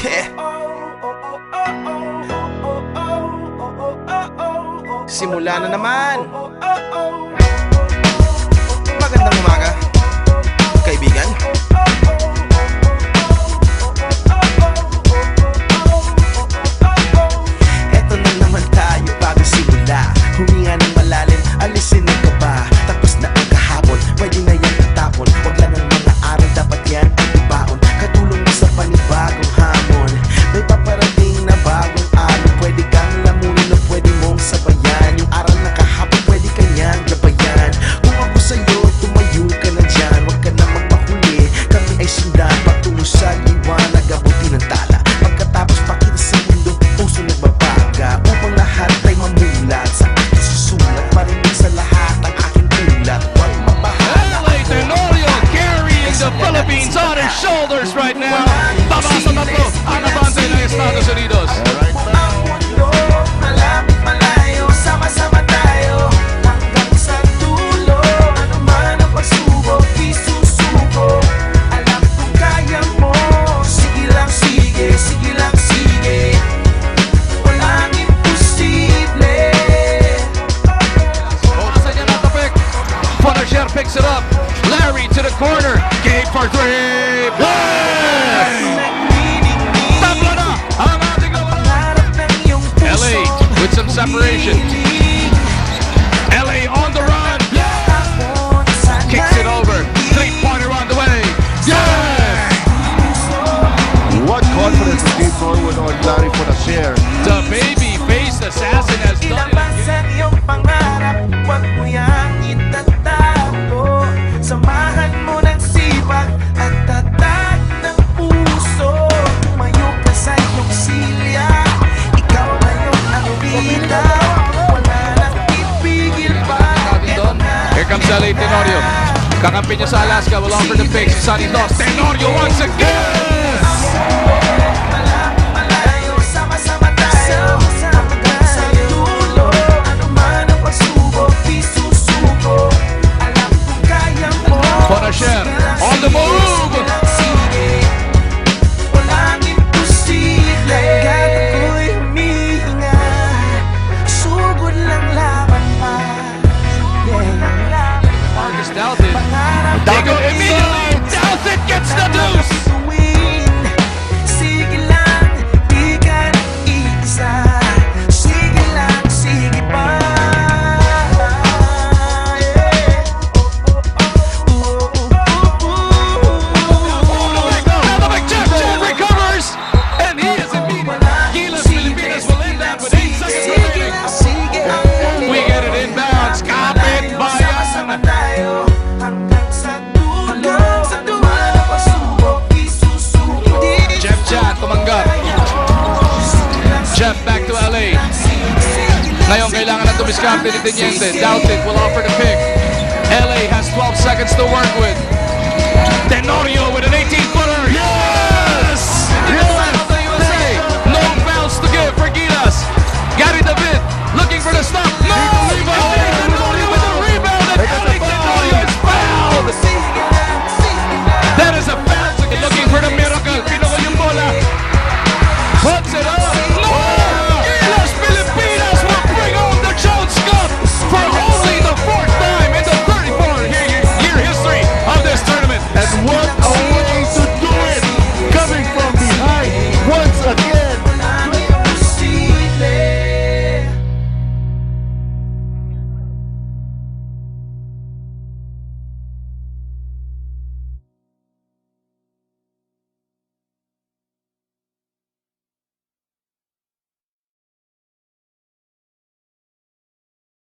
Yeah. Simula na naman. Magandang umaga, kaibigan. Eto na naman tayo bago simula. Huminga ng malalim, alisin ang kaba. Tapos na ang kahapon, pwede na yan itapon. Wag lang ang mga araw, dapat yan ang ibaon. Katulong mo sa panibagong hamon. May paparating na bagong araw. Pwede kang lamunin o pwede mong sabayan. Yung aral na kahapon, pwede kanyang gabayan. Kung ako sa'yo, tumayo ka na dyan. Wag ka na magpahuli, kami ay sundan. Patungo sa liwanag, abuti ng tala. Pagkatapos pakita sa mundo, puso nagbabaga. Upang lahat ay mamulat sa aking susulat. Marinig sa lahat ang aking ulat. Huwag mabahala. LA Tenorio carrying the Philippines on his shoulders right now. Baba sa tatlo, ang abante ng Estados Unidos. Ang mundo, malapit malayo, sama-sama tayo hanggang sa dulo. Ano man ang pagsubok, di susuko. Alam kong kaya mo. Sige lang, sige, sige lang, sige. Walang imposible. Asa niya natapik. Punisher picks it up. Larry to the corner. Game for three. Yes! Tabla na ang ating laban. LA with some separation. LA on the run. Kicks it over. Three-pointer on the way. Yes! What confidence he gave forward on Larry Punisher. The baby-faced assassin has done Ilabas it. ang iyong pangarap, huwag mo yang itatago. Samahan mo ng sipag at tatag ng puso. Tumayo ka sa iyong silya, ikaw ngayon ang bitaw. Wala nang ipigil pa. Here comes LA Tenorio. Kakampi niya sa Alaska. Will offer the pick. Sunny Dos. Tenorio once again. Malayo, sama-sama tayo hanggang sa dulo. Ano man ang pagsubok, di susuko. Alam kong kaya mo. Punisher on the move. Sige, walang imposible. Hanggat ako'y humihinga, sugod lang laban pa. Marcus Douthit. They go immediately. Douthit gets the deuce. Sige lang, di ka nag-iisa. Sige lang, sige pa. Now the big check. Chen recovers. And he is immediate. Gilas Pilipinas will end that with 8 seconds remaining. We get it inbounds. Kapit bayan. Sama tayo hanggang sa dulo. Ano man ang pasubok, isusuko. Jeff Chan tumanggap. Jeff back to LA. Ngayon kailangan na tumiskarte ni Teniente. Douthit will offer the pick. LA has 12 seconds to work